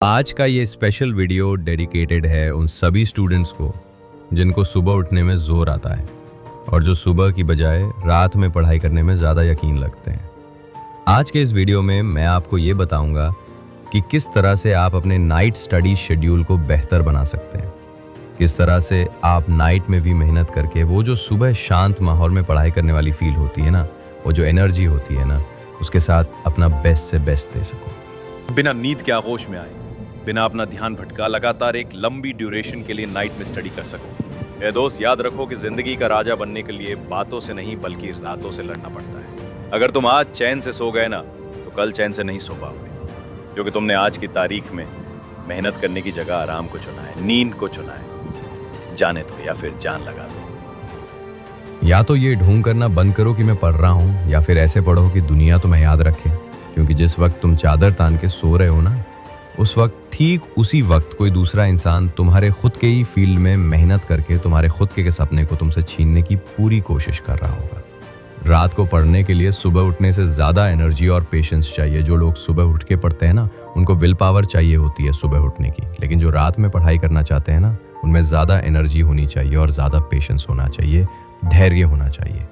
आज का ये स्पेशल वीडियो डेडिकेटेड है उन सभी स्टूडेंट्स को जिनको सुबह उठने में जोर आता है और जो सुबह की बजाय रात में पढ़ाई करने में ज़्यादा यकीन लगते हैं। आज के इस वीडियो में मैं आपको ये बताऊंगा कि किस तरह से आप अपने नाइट स्टडी शेड्यूल को बेहतर बना सकते हैं, किस तरह से आप नाइट में भी मेहनत करके वो जो सुबह शांत माहौल में पढ़ाई करने वाली फील होती है ना, वो जो एनर्जी होती है ना, उसके साथ अपना बेस्ट से बेस्ट दे सको। बिना नींद के आगोश में आए, बिना अपना ध्यान भटका लगातार एक लंबी ड्यूरेशन के लिए नाइट में स्टडी कर सको। ए दोस्त, याद रखो कि जिंदगी का राजा बनने के लिए बातों से नहीं बल्कि रातों से लड़ना पड़ता है। अगर तुम आज चैन से सो गए ना, तो कल चैन से नहीं सो पाओगे, क्योंकि तुमने आज की तारीख में मेहनत करने की जगह आराम को चुना है, नींद को चुना है। जाने दो या फिर जान लगा दो। या तो ये ढूंढ करना बंद करो कि मैं पढ़ रहा हूँ, या फिर ऐसे पढ़ो कि दुनिया तुम्हें याद रखे, क्योंकि जिस वक्त तुम चादर तान के सो रहे हो ना, उस वक्त ठीक उसी वक्त कोई दूसरा इंसान तुम्हारे खुद के ही फील्ड में मेहनत करके तुम्हारे खुद के सपने को तुमसे छीनने की पूरी कोशिश कर रहा होगा। रात को पढ़ने के लिए सुबह उठने से ज़्यादा एनर्जी और पेशेंस चाहिए। जो लोग सुबह उठ के पढ़ते हैं ना, उनको विल पावर चाहिए होती है सुबह उठने की, लेकिन जो रात में पढ़ाई करना चाहते हैं ना, उनमें ज़्यादा एनर्जी होनी चाहिए और ज़्यादा पेशेंस होना चाहिए, धैर्य होना चाहिए,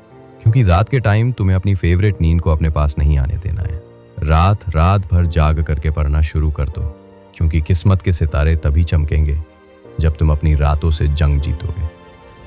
क्योंकि रात के टाइम तुम्हें अपनी फेवरेट नींद को अपने पास नहीं आने देना है। रात भर जाग करके पढ़ना शुरू कर दो, क्योंकि किस्मत के सितारे तभी चमकेंगे जब तुम अपनी रातों से जंग जीतोगे।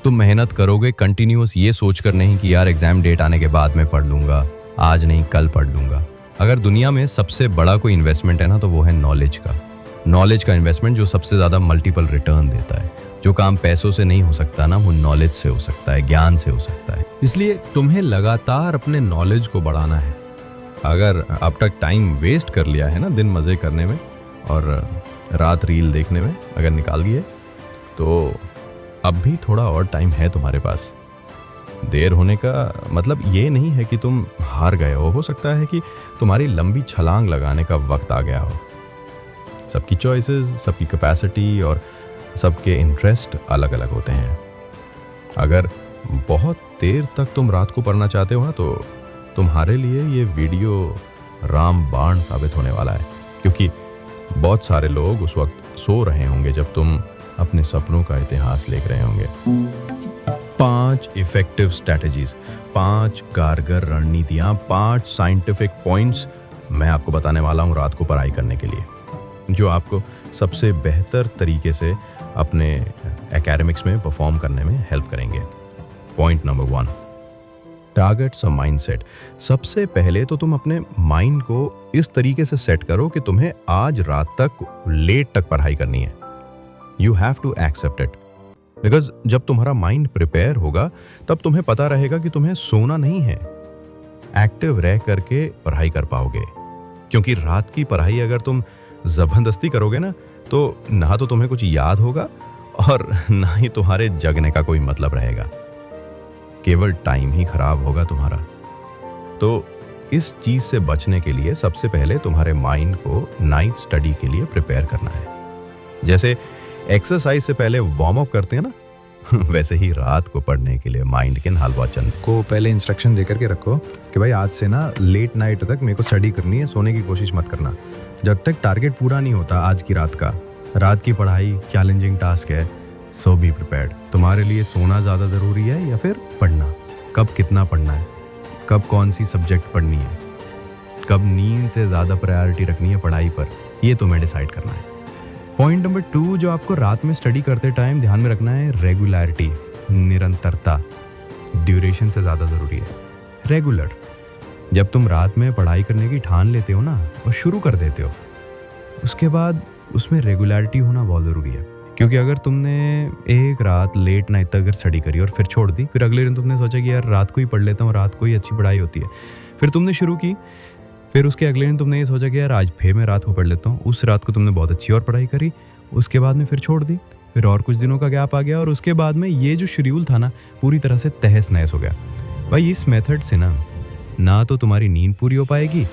तुम मेहनत करोगे कंटिन्यूअस, ये सोचकर नहीं कि यार एग्जाम डेट आने के बाद मैं पढ़ लूंगा, आज नहीं कल पढ़ लूंगा। अगर दुनिया में सबसे बड़ा कोई इन्वेस्टमेंट है ना, तो वो है नॉलेज का इन्वेस्टमेंट, जो सबसे ज़्यादा मल्टीपल रिटर्न देता है। जो काम पैसों से नहीं हो सकता ना, वो नॉलेज से हो सकता है, ज्ञान से हो सकता है। इसलिए तुम्हें लगातार अपने नॉलेज को बढ़ाना है। अगर अब तक टाइम वेस्ट कर लिया है ना दिन मज़े करने में और रात रील देखने में अगर निकाल दिए, तो अब भी थोड़ा और टाइम है तुम्हारे पास। देर होने का मतलब ये नहीं है कि तुम हार गए हो सकता है कि तुम्हारी लंबी छलांग लगाने का वक्त आ गया हो। सबकी चॉइसेस, सबकी कैपेसिटी और सबके इंटरेस्ट अलग अलग होते हैं। अगर बहुत देर तक तुम रात को पढ़ना चाहते हो ना, तो तुम्हारे लिए ये वीडियो रामबाण साबित होने वाला है, क्योंकि बहुत सारे लोग उस वक्त सो रहे होंगे जब तुम अपने सपनों का इतिहास लिख रहे होंगे। 5 इफेक्टिव स्ट्रैटेजीज, 5 कारगर रणनीतियाँ, 5 साइंटिफिक पॉइंट्स मैं आपको बताने वाला हूँ रात को पढ़ाई करने के लिए, जो आपको सबसे बेहतर तरीके से अपने एकेडमिक्स में परफॉर्म करने में हेल्प करेंगे। पॉइंट नंबर 1, टारगेट्स और माइंडसेट। सबसे पहले तो तुम अपने माइंड को इस तरीके से सेट करो कि तुम्हें आज रात तक लेट तक पढ़ाई करनी है। You have to accept it, because जब तुम्हारा माइंड प्रिपेयर होगा तब तुम्हें पता रहेगा कि तुम्हें सोना नहीं है, एक्टिव रह करके पढ़ाई कर पाओगे। क्योंकि रात की पढ़ाई अगर तुम जबरदस्ती करोगे ना, तो ना तो तुम्हें कुछ याद होगा और ना ही तुम्हारे जगने का कोई मतलब रहेगा, केवल टाइम ही खराब होगा तुम्हारा। तो इस चीज से बचने के लिए सबसे पहले तुम्हारे माइंड को नाइट स्टडी के लिए प्रिपेयर करना है। जैसे एक्सरसाइज से पहले वार्म अप करते हैं ना, वैसे ही रात को पढ़ने के लिए माइंड के हलवा चंद को पहले इंस्ट्रक्शन देकर के रखो कि भाई आज से ना लेट नाइट तक मेरे को स्टडी करनी है, सोने की कोशिश मत करना। जब तक टारगेट पूरा नहीं होता आज की रात का, रात की पढ़ाई चैलेंजिंग टास्क है, सो बी प्रिपेयर्ड। तुम्हारे लिए सोना ज़्यादा ज़रूरी है या फिर पढ़ना? कब कितना पढ़ना है, कब कौन सी सब्जेक्ट पढ़नी है, कब नींद से ज़्यादा प्रायोरिटी रखनी है पढ़ाई पर, ये तुम्हें डिसाइड करना है। पॉइंट नंबर 2 जो आपको रात में स्टडी करते टाइम ध्यान में रखना है, रेगुलरिटी, निरंतरता। ड्यूरेशन से ज़्यादा ज़रूरी है रेगुलर। जब तुम रात में पढ़ाई करने की ठान लेते हो ना और शुरू कर देते हो, उसके बाद उसमें रेगुलरिटी होना बहुत ज़रूरी है। क्योंकि अगर तुमने एक रात लेट नाइट तक अगर स्टडी करी और फिर छोड़ दी, फिर अगले दिन तुमने सोचा कि यार रात को ही पढ़ लेता हूँ, रात को ही अच्छी पढ़ाई होती है, फिर तुमने शुरू की, फिर उसके अगले दिन तुमने ये सोचा कि यार आज फिर मैं रात को पढ़ लेता हूँ, उस रात को तुमने बहुत अच्छी और पढ़ाई करी, उसके बाद में फिर छोड़ दी, फिर और कुछ दिनों का गैप आ गया और उसके बाद में ये जो शेड्यूल था ना, पूरी तरह से तहस नहस हो गया। भाई इस मेथड से ना तो तुम्हारी नींद पूरी हो पाएगी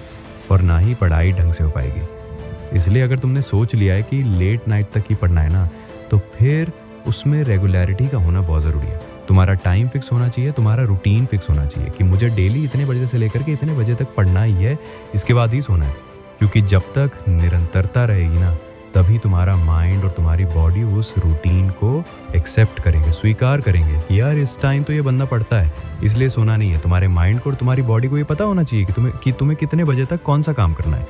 और ना ही पढ़ाई ढंग से हो पाएगी। इसलिए अगर तुमने सोच लिया है कि लेट नाइट तक ही पढ़ना है ना, तो फिर उसमें रेगुलरिटी का होना बहुत ज़रूरी है। तुम्हारा टाइम फिक्स होना चाहिए, तुम्हारा रूटीन फिक्स होना चाहिए कि मुझे डेली इतने बजे से लेकर के इतने बजे तक पढ़ना ही है, इसके बाद ही सोना है। क्योंकि जब तक निरंतरता रहेगी ना, तभी तुम्हारा माइंड और तुम्हारी बॉडी उस रूटीन को एक्सेप्ट करेंगे, स्वीकार करेंगे कि यार इस टाइम तो ये बनना पड़ता है, इसलिए सोना नहीं है। तुम्हारे माइंड को और तुम्हारी बॉडी को ये पता होना चाहिए कि तुम्हें कितने बजे तक कौन सा काम करना है।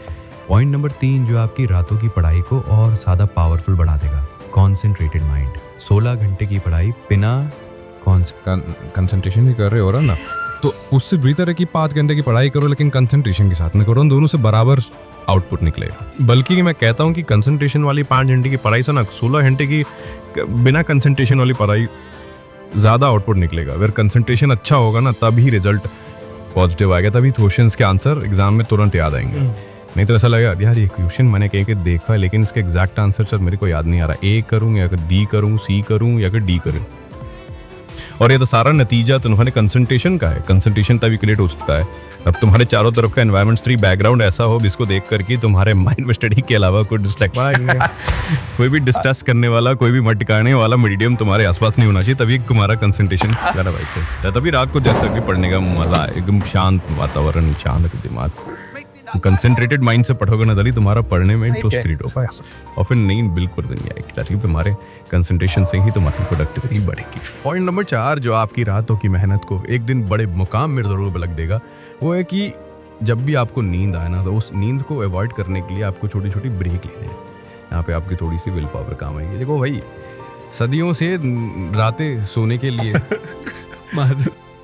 पॉइंट नंबर 3 जो आपकी रातों की पढ़ाई को और ज़्यादा पावरफुल बना देगा, कॉन्सेंट्रेटेड माइंड। 16 घंटे की पढ़ाई बिना कंसंट्रेशन भी कर रहे हो रहा ना, तो उससे बेहतर है कि 5 घंटे की पढ़ाई करो लेकिन कंसंट्रेशन के साथ में करो, दोनों से बराबर आउटपुट निकलेगा। बल्कि मैं कहता हूँ कि कंसंट्रेशन वाली 5 घंटे की पढ़ाई से ना 16 घंटे की बिना कंसंट्रेशन वाली पढ़ाई ज़्यादा आउटपुट निकलेगा। अगर कंसंट्रेशन अच्छा होगा ना तभी रिजल्ट पॉजिटिव आएगा, तभी क्वेश्चंस के आंसर एग्जाम में तुरंत याद आएंगे। नहीं तो ऐसा लगेगा यार ये क्वेश्चन मैंने कहीं के देखा है लेकिन इसके एग्जैक्ट आंसर सर मेरे को याद नहीं आ रहा, ए करूँ या बी करूँ, सी करूँ या डी करूँ। और ये तो सारा नतीजा तुम्हारे कंसंट्रेशन का है। कंसंट्रेशन तभी क्रिएट हो सकता है अब तुम्हारे चारों तरफ का एनवायरमेंट 3 बैकग्राउंड ऐसा हो जिसको देख करके तुम्हारे माइंड में स्टडी के अलावा कोई कोई भी डिस्कस करने वाला, कोई भी मटकाने वाला मीडियम तुम्हारे आसपास नहीं होना चाहिए, तभी तुम्हारा कंसंट्रेशन ज़्यादा भाई है। तभी रात को जब तक भी पढ़ने का मजा है, एकदम शांत वातावरण, शांत दिमाग, कंसंट्रेटेड माइंड से पढ़ोगे ना तभी तुम्हारा पढ़ने में इंटरेस्ट क्रिएट हो पाएगा और फिर नींद बिल्कुल नहीं आएगी, ताकि तुम्हारे कंसंट्रेशन से ही तुम्हारी प्रोडक्टिविटी बढ़ेगी। पॉइंट नंबर 4 जो आपकी रातों की मेहनत को एक दिन बड़े मुकाम में जरूर लग देगा, वो है कि जब भी आपको नींद आए ना तो उस नींद को अवॉइड करने के लिए आपको छोटी छोटी ब्रेक लेने हैं। यहाँ पे आपकी थोड़ी सी विल पावर काम आएगी। देखो भाई, सदियों से रातें सोने के लिए